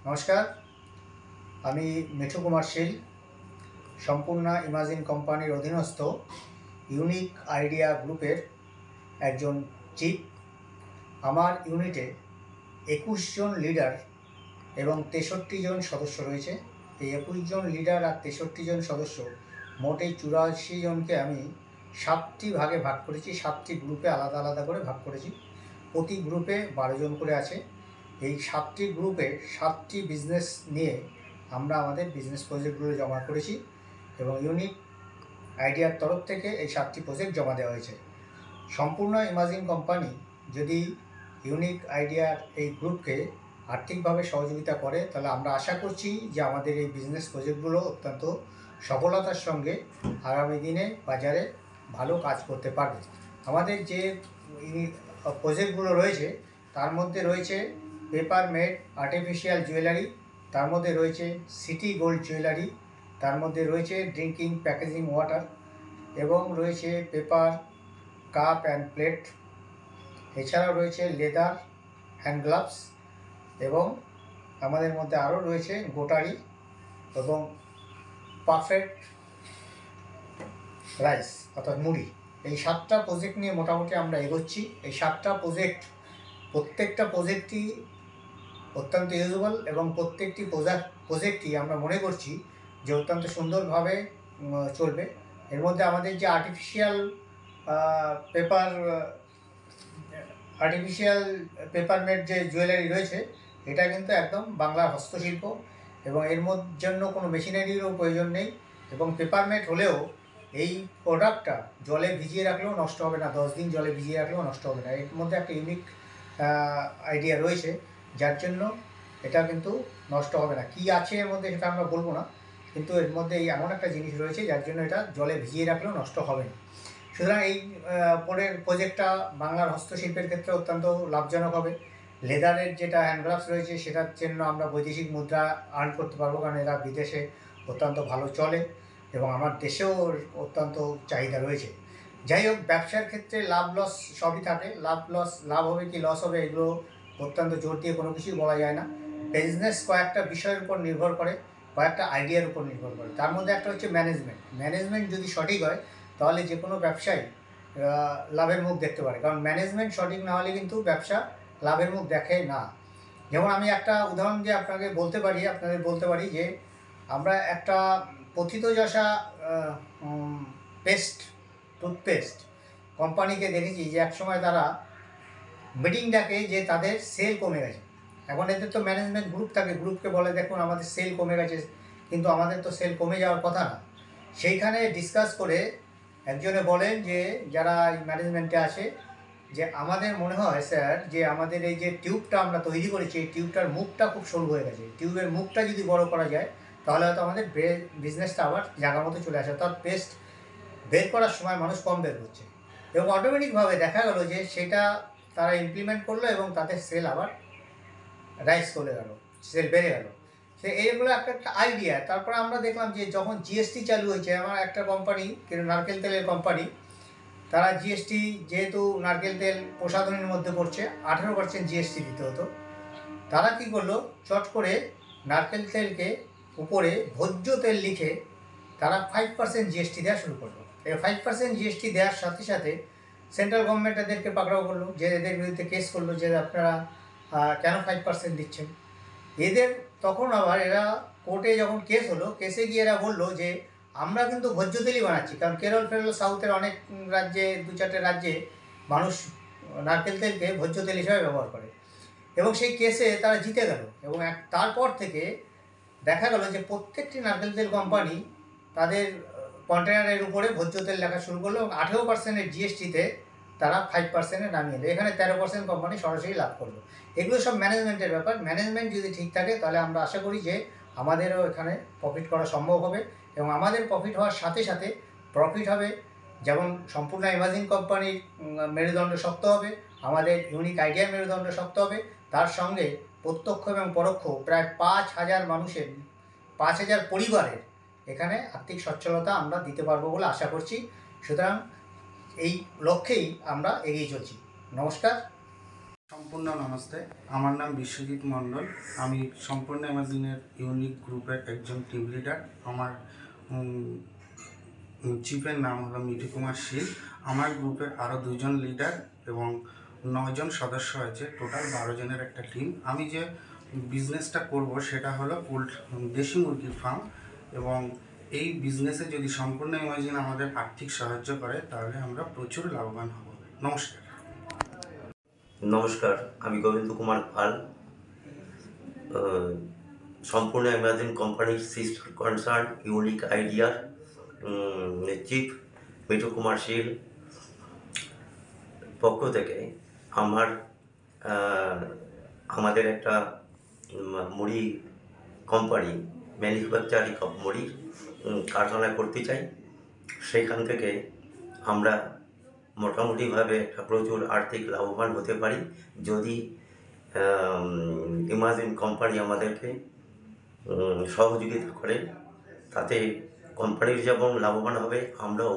নমস্কার, আমি মিঠু কুমার শীল, সম্পূর্ণা ইমাজিন কোম্পানির অধীনস্থ ইউনিক আইডিয়া গ্রুপের একজন চিফ। আমার ইউনিটে 21 জন লিডার এবং 63 জন সদস্য রয়েছে। এই 21 জন লিডার আর 63 জন সদস্য, মোট এই 84 জনকে আমি 7টি ভাগে ভাগ করেছি, 7টি গ্রুপে আলাদা আলাদা করে ভাগ করেছি। প্রতি গ্রুপে 12 জন করে আছে। এই 7টি গ্রুপে 7টি বিজনেস নিয়ে আমরা আমাদের বিজনেস প্রজেক্টগুলো জমা করেছি এবং ইউনিক আইডিয়ার তরফ থেকে এই 7টি প্রজেক্ট জমা দেওয়া হয়েছে। সম্পূর্ণ ইমাজিন কোম্পানি যদি ইউনিক আইডিয়ার এই গ্রুপকে আর্থিকভাবে সহযোগিতা করে, তাহলে আমরা আশা করছি যে আমাদের এই বিজনেস প্রজেক্টগুলো অত্যন্ত সফলতার সঙ্গে আগামী দিনে বাজারে ভালো কাজ করতে পারবে। আমাদের যে প্রজেক্টগুলো রয়েছে তার মধ্যে রয়েছে পেপার মেড আর্টিফিশিয়াল জুয়েলারি, তার মধ্যে রয়েছে সিটি গোল্ড জুয়েলারি, তার মধ্যে রয়েছে ড্রিঙ্কিং প্যাকেজিং ওয়াটার এবং রয়েছে পেপার কাপ অ্যান্ড প্লেট। এছাড়াও রয়েছে লেদার হ্যান্ড গ্লাভস এবং আমাদের মধ্যে আরও রয়েছে গোটারি এবং পারফেক্ট রাইস অর্থাৎ মুড়ি। এই 7টা প্রজেক্ট নিয়ে মোটামুটি আমরা এগোচ্ছি। এই 7টা প্রজেক্ট, প্রত্যেকটা প্রজেক্টই অত্যন্ত ইউজেবল এবং প্রত্যেকটি প্রজেক্টই আমরা মনে করছি যে অত্যন্ত সুন্দরভাবে চলবে। এর মধ্যে আমাদের যে আর্টিফিশিয়াল পেপারমেড যে জুয়েলারি রয়েছে, এটা কিন্তু একদম বাংলার হস্তশিল্প এবং এর জন্য কোনো মেশিনারিরও প্রয়োজন নেই। এবং পেপারমেড হলেও এই প্রোডাক্টটা জলে ভিজিয়ে রাখলেও নষ্ট হবে না, 10 দিন জলে ভিজিয়ে রাখলেও নষ্ট হবে না। এর মধ্যে একটা ইউনিক আইডিয়া রয়েছে, যার জন্য এটা কিন্তু নষ্ট হবে না। কি আছে এর মধ্যে সেটা আমরা বলবো না, কিন্তু এর মধ্যে এই এমন একটা জিনিস রয়েছে যার জন্য এটা জলে ভিজিয়ে রাখলেও নষ্ট হবে না। সুতরাং এই পরের প্রজেক্টটা বাংলার হস্তশিল্পের ক্ষেত্রে অত্যন্ত লাভজনক হবে। লেদারের যেটা হ্যান্ড গ্লাভস রয়েছে সেটার জন্য আমরা বৈদেশিক মুদ্রা আর্ন করতে পারবো, কারণ এরা বিদেশে অত্যন্ত ভালো চলে এবং আমার দেশেও অত্যন্ত চাহিদা রয়েছে। যাই হোক, ব্যবসার ক্ষেত্রে লাভ লস সবই থাকে। লাভ হবে কি লস হবে এগুলো অত্যন্ত জোর দিয়ে কোনো কিছুই বলা যায় না। বিজনেস কয়েকটা বিষয়ের উপর নির্ভর করে, কয়েকটা আইডিয়ার উপর নির্ভর করে। তার মধ্যে একটা হচ্ছে ম্যানেজমেন্ট যদি সঠিক হয় তাহলে যে কোনো ব্যবসায় লাভের মুখ দেখতে পারে, কারণ ম্যানেজমেন্ট সঠিক না হলে কিন্তু ব্যবসা লাভের মুখ দেখে না। যেমন আমি একটা উদাহরণ দিয়ে আপনাদের বলতে পারি যে আমরা একটা পথিতযশা টুথপেস্ট কোম্পানিকে দেখেছি যে একসময় তারা মিটিং ডাকে যে তাদের সেল কমে গেছে। এখন এদের তো ম্যানেজমেন্ট গ্রুপ থাকে, গ্রুপকে বলে দেখুন আমাদের সেল কমে গেছে, কিন্তু আমাদের তো সেল কমে যাওয়ার কথা না। সেইখানে ডিসকাস করে একজনে বলেন যে যারা ম্যানেজমেন্টে আছে, যে আমাদের মনে হয় স্যার যে আমাদের এই যে টিউবটা আমরা তৈরি করেছি, এই টিউবটার মুখটা খুব সরু হয়ে গেছে। টিউবের মুখটা যদি বড় করা যায় তাহলে হয়তো আমাদের বিজনেসটা আবার জায়গা মতো চলে আসে। অর্থাৎ পেস্ট বের করার সময় মানুষ কম বের করছে এবং অটোমেটিকভাবে দেখা গেল যে সেটা তারা ইমপ্লিমেন্ট করলো এবং তাদের সেল আবার রাইজ করে গেল, সেল বেড়ে গেল। সে এইগুলো একটা আইডিয়া। তারপরে আমরা দেখলাম যে যখন জিএসটি চালু হয়েছে, আমার একটা কোম্পানি নারকেল তেলের কোম্পানি, তারা জিএসটি, যেহেতু নারকেল তেল প্রসাধনীর মধ্যে পড়ছে, 18% জিএসটি দিতে হতো। তারা কি করলো, চট করে নারকেল তেলকে উপরে ভোজ্য তেল লিখে তারা 5% জিএসটি দেওয়া শুরু করলো। এই 5% জিএসটি দেওয়ার সাথে সাথে সেন্ট্রাল গভর্নমেন্ট এদেরকে পাকড়াও করলো, যে এদের বিরুদ্ধে কেস করলো যে আপনারা কেন 5% দিচ্ছেন। এদের তখন আবার এরা কোর্টে যখন কেস হলো, কেসে গিয়ে এরা বললো যে আমরা কিন্তু ভোজ্য তেলই বানাচ্ছি, কারণ কেরল সাউথের অনেক রাজ্যে, 2-4টে রাজ্যে মানুষ নারকেল তেলকে ভোজ্য তেল হিসাবে ব্যবহার করে এবং সেই কেসে তারা জিতে গেল। এবং তারপর থেকে দেখা গেল যে প্রত্যেকটি নারকেল তেল কোম্পানি তাদের কন্টেনারের উপরে ভোজ্য তেল লেখা শুরু করলো এবং 18% জিএসটিতে তারা 5% নামিয়ে এলো। এখানে 13% কোম্পানি সরাসরি লাভ করলো। এগুলো সব ম্যানেজমেন্টের ব্যাপার। ম্যানেজমেন্ট যদি ঠিক থাকে তাহলে আমরা আশা করি যে আমাদেরও এখানে প্রফিট করা সম্ভব হবে এবং আমাদের প্রফিট হওয়ার সাথে সাথে প্রফিট হবে যেমন সম্পূর্ণ ইমাজিন কোম্পানির মেরুদণ্ড শক্ত হবে, আমাদের ইউনিক আইডিয়ার মেরুদণ্ড শক্ত হবে, তার সঙ্গে প্রত্যক্ষ এবং পরোক্ষ প্রায় 5,000 পরিবারের এখানে আর্থিক সচ্ছলতা আমরা দিতে পারবো বলে আশা করছি। সুতরাং এই লক্ষ্যেই আমরা এগিয়ে চলছি। নমস্কার। সম্পূর্ণ নমস্তে, আমার নাম বিশ্বজিৎ মণ্ডল। আমি সম্পূর্ণ ইমাজিনের ইউনিক গ্রুপের একজন টিম লিডার। আমার চিফের নাম হলো মিঠু কুমার শীল। আমার গ্রুপের আরও 2জন লিডার এবং 9জন সদস্য আছে, টোটাল 12 জনের একটা টিম। আমি যে বিজনেসটা করব সেটা হলো দেশি মুরগির ফার্ম, এবং এই বিজনেসে যদি সম্পূর্ণ ইমাজিন আমাদের আর্থিক সাহায্য করে তাহলে আমরা প্রচুর লাভবান হব। নমস্কার। নমস্কার, আমি গোবিন্দ কুমার পাল, সম্পূর্ণ ইমাজিন কোম্পানির সিস্টার কনসার্ন ইউনিক আইডিয়ার চিফ মিঠু কুমার শীল পক্ষ থেকে আমার আমাদের একটা মুড়ি কোম্পানি, ম্যানুফ্যাকচারিং মুড়ির কারখানা করতে চাই। সেখান থেকে আমরা মোটামুটিভাবে একটা প্রচুর আর্থিক লাভবান হতে পারি যদি ইমাজিন কোম্পানি আমাদেরকে সহযোগিতা করে। তাতে কোম্পানির যেমন লাভবান হবে, আমরাও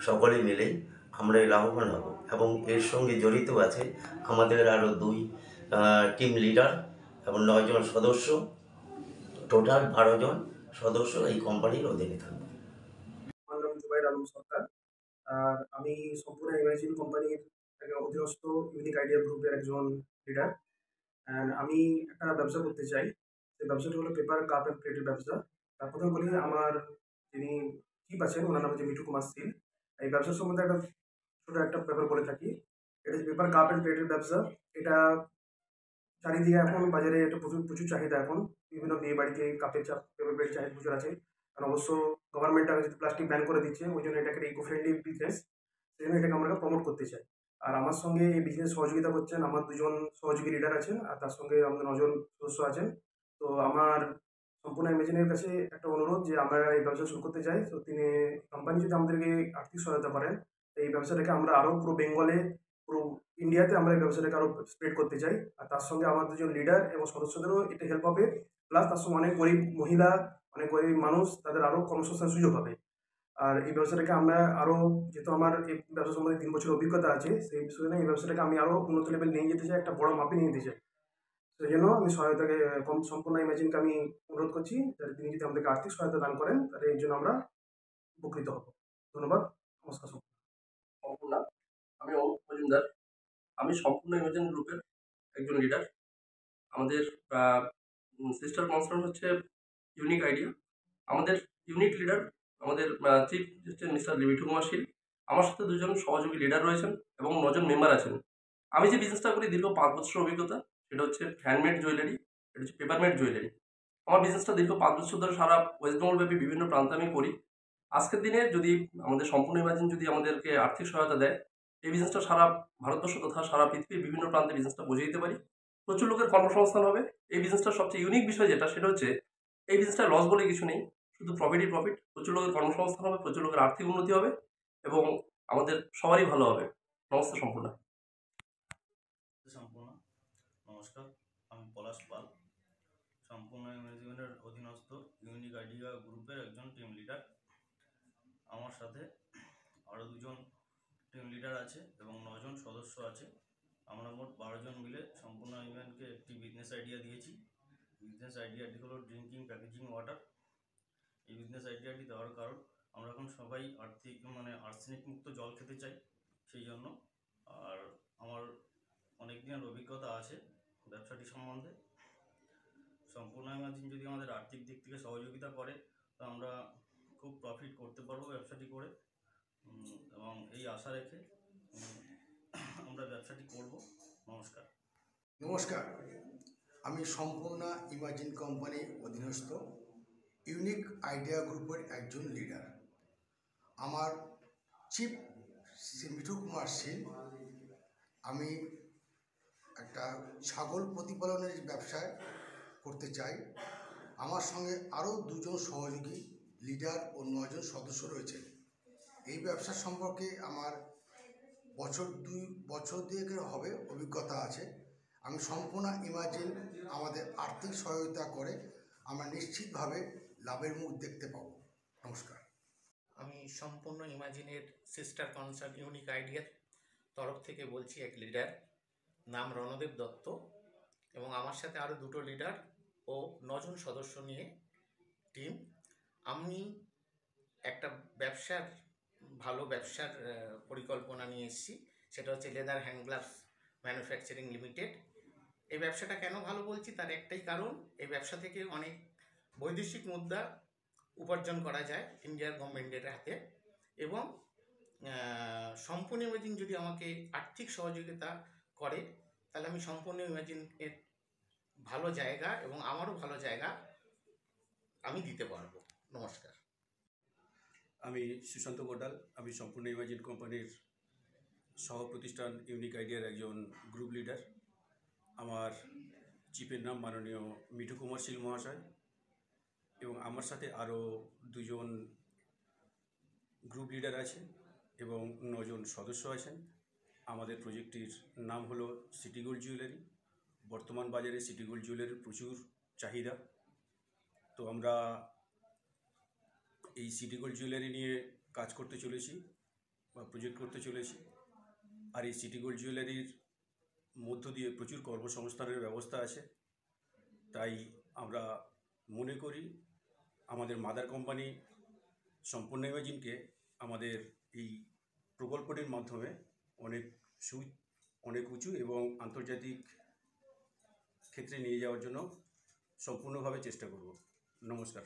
সকলে মিলে আমরা লাভবান হব। এবং এর সঙ্গে জড়িত আছে আমাদের আরও 2 টিম লিডার এবং 9 জন সদস্য, টোটাল 12 জন সদস্য এই কোম্পানির অধীনে থাকবে। আমার নাম জুবাইর আলম সরকার, আর আমি সম্পূর্ণ ইমাজিন কোম্পানির অধীনস্থ ইউনিক আইডিয়া গ্রুপের একজন লিডার। অ্যান্ড আমি একটা ব্যবসা করতে চাই। সেই ব্যবসাটা হলো পেপার কাপ অ্যান্ড প্লেটের ব্যবসা। তার প্রথমে বলি, আমার যিনি চিফ আছেন ওনার নাম হচ্ছে মিঠু কুমার শীল। এই ব্যবসার সম্বন্ধে ছোটো একটা ব্যাপার বলে থাকি। এটা হচ্ছে পেপার কাপ অ্যান্ড প্লেটের ব্যবসা। এটা চারিদিকে এখন বাজারে এটা প্রচুর প্রচুর চাহিদা। এখন বিভিন্ন বিয়ে বাড়িতে কাপের পেপার প্লেট চাহিদা প্রচুর আছে। আর অবশ্য গভর্নমেন্ট আগে যদি প্লাস্টিক ব্যান করে দিচ্ছে, ওই জন্য এটাকে ইকো ফ্রেন্ডলি বিজনেস, সেই জন্য এটাকে আমরা প্রমোট করতে চাই। আর আমার সঙ্গে এই বিজনেস সহযোগিতা করছেন আমার 2জন সহযোগী লিডার আছেন, আর তার সঙ্গে আমাদের 9জন সদস্য আছেন। তো আমার সম্পূর্ণ ইমেজিনের কাছে একটা অনুরোধ যে আমরা এই ব্যবসা শুরু করতে চাই। তো তিনি কোম্পানি যদি আমাদেরকে আর্থিক সহায়তা করেন, এই ব্যবসাটাকে আমরা আরও পুরো বেঙ্গলে, পুরো ইন্ডিয়াতে আমরা এই ব্যবসাটাকে আরও স্প্রেড করতে চাই। আর তার সঙ্গে আমার 2জন লিডার এবং সদস্যদেরও এটা হেল্প হবে। প্লাস তার সঙ্গে অনেক গরিব মহিলা, অনেক গরিব মানুষ, তাদের আরও কর্মসংস্থান সুযোগ হবে। আর এই ব্যবসাটাকে আমরা আরও, যেহেতু আমার এই ব্যবসা সম্বন্ধে 3 বছরের অভিজ্ঞতা আছে, সেই বিষয়ে এই ব্যবসাটাকে আমি আরও উন্নত লেভেল নিয়ে যেতে চাই, একটা বড় মাপে নিয়ে যেতে চাই। সেই জন্য আমি সহায়তাকে সম্পূর্ণ ইমাজিনকে আমি অনুরোধ করছি, যাতে তিনি যদি আমাদেরকে আর্থিক সহায়তা দান করেন, তাহলে এর জন্য আমরা উপকৃত হব। ধন্যবাদ। নমস্কার। সম্পূর্ণ, আমি অরূপ মজুমদার। আমি সম্পূর্ণ ইমাজিন গ্রুপের একজন লিডার। আমাদের সিস্টার কনসার্ন হচ্ছে ইউনিক আইডিয়া। আমাদের ইউনিক লিডার, আমাদের চিফ হচ্ছে মিস্টার মিঠু কুমার শীল। আমার সাথে 2জন সহযোগী লিডার রয়েছেন এবং 9জন মেম্বার আছেন। আমি যে বিজনেসটা করি দীর্ঘ 5 বছরের অভিজ্ঞতা। সেটা হচ্ছে হ্যান্ডমেড জুয়েলারি, এটা হচ্ছে পেপারমেড জুয়েলারি। আমার বিজনেসটা দীর্ঘ 5 বছর ধরে সারা ওয়েস্ট বেঙ্গল ব্যাপী বিভিন্ন প্রান্তে আমি করি। আজকের দিনে যদি আমাদের সম্পূর্ণ ইমাজিন যদি আমাদেরকে আর্থিক সহায়তা দেয়, এই বিজনেসটা সারা ভারতবর্ষ তথা সারা পৃথিবীর বিভিন্ন প্রান্তে বিজনেসটা বুঝিয়ে দিতে পারি। প্রচুর লোকের কর্মসংস্থান হবে। এই বিজনেসটার সবচেয়ে ইউনিক বিষয় যেটা, সেটা হচ্ছে এই বিজনেসটা লস বলে কিছু নেই, শুধু প্রফিটই প্রফিট। প্রচুর লোকের কর্মসংস্থান হবে, প্রচুর লোকের আর্থিক উন্নতি হবে এবং আমাদের সবারই ভালো হবে। নমস্তে সম্পূর্ণ। সম্পূর্ণ নমস্কার, আমি পলাশ পাল, সম্পূর্ণ ইমাজিনের অধীনস্থ ইউনিক আইডিয়া গ্রুপের একজন টিম লিডার। আমার সাথে আরও 2জন টিম লিডার আছে এবং 9জন সদস্য আছে। আমরা মোট 12 জন মিলে সম্পূর্ণ ইভেন্টকে একটি বিজনেস আইডিয়া দিয়েছি। বিজনেস আইডিয়াটি হলো ড্রিঙ্কিং প্যাকেজিং ওয়াটার। এই বিজনেস আইডিয়াটি দেওয়ার কারণ, আমরা এখন সবাই আর্সেনিক মুক্ত জল খেতে চাই, সেই জন্য। আর আমার অনেক দিনের অভিজ্ঞতা আছে ব্যবসাটি সম্বন্ধে। সম্পূর্ণ ইমাজিন যদি আমাদের আর্থিক দিক থেকে সহযোগিতা করে, তো আমরা খুব প্রফিট করতে পারবো ব্যবসাটি করে, এবং এই আশা রেখে আমরা ব্যবসাটি করব। নমস্কার। নমস্কার, আমি সম্পূর্ণ ইমাজিন কোম্পানির অধীনস্থ ইউনিক আইডিয়া গ্রুপের একজন লিডার। আমার চিফ মিঠু কুমার শীল। আমি একটা ছাগল প্রতিপালনের ব্যবসায় করতে চাই। আমার সঙ্গে আরও 2জন সহযোগী লিডার ও 9জন সদস্য রয়েছেন। এই ব্যবসা সম্পর্কে আমার দুই বছর দুয়েকের হবে অভিজ্ঞতা আছে। আমি সম্পূর্ণ ইমাজিন আমাদের আর্থিক সহায়তা করে আমরা নিশ্চিতভাবে লাভের মুখ দেখতে পাবো। নমস্কার। আমি সম্পূর্ণ ইমাজিনের সিস্টার কনসার্ন ইউনিক আইডিয়ার তরফ থেকে বলছি, এক লিডার। নাম রণদেব দত্ত এবং আমার সাথে আরও 2টো লিডার ও 9 জন সদস্য নিয়ে টিম। আমি একটা ভালো ব্যবসার পরিকল্পনা নিয়ে এসেছি, সেটা হচ্ছে leather hand gloves manufacturing limited. এই ব্যবসাটা কেন ভালো বলছি তার একটাই কারণ, এই ব্যবসা থেকে অনেক বৈদেশিক মুদ্রা উপার্জন করা যায় ইন্ডিয়ার গভর্নমেন্টের হাতে, এবং সম্পূর্ণ ইমাজিন যদি আমাকে আর্থিক সহযোগিতা করে তাহলে আমি সম্পূর্ণ ইমাজিনের ভালো জায়গা এবং আমারও ভালো জায়গা আমি দিতে পারবো। নমস্কার। আমি সুশান্ত কোটাল, আমি সম্পূর্ণ ইমাজিন কোম্পানির সহ প্রতিষ্ঠান ইউনিক আইডিয়ার একজন গ্রুপ লিডার। আমার চিফের নাম মাননীয় মিঠু কুমার শীল মহাশয়, এবং আমার সাথে আরও 2 জন গ্রুপ লিডার আছে এবং 9 জন সদস্য আছেন। আমাদের প্রজেক্টটির নাম হলো সিটি গোল্ড জুয়েলারি। বর্তমান বাজারে সিটি গোল্ড জুয়েলারির প্রচুর চাহিদা, তো আমরা এই সিটি গোল্ড জুয়েলারি নিয়ে কাজ করতে চলেছি বা প্রজেক্ট করতে চলেছি। আর এই সিটি গোল্ড জুয়েলারির মধ্য দিয়ে প্রচুর কর্মসংস্থানের ব্যবস্থা আছে। তাই আমরা মনে করি আমাদের মাদার কোম্পানি সম্পূর্ণ ইমাজিনকে আমাদের এই প্রকল্পটির মাধ্যমে অনেক উঁচু এবং আন্তর্জাতিক ক্ষেত্রে নিয়ে যাওয়ার জন্য সম্পূর্ণভাবে চেষ্টা করব। নমস্কার।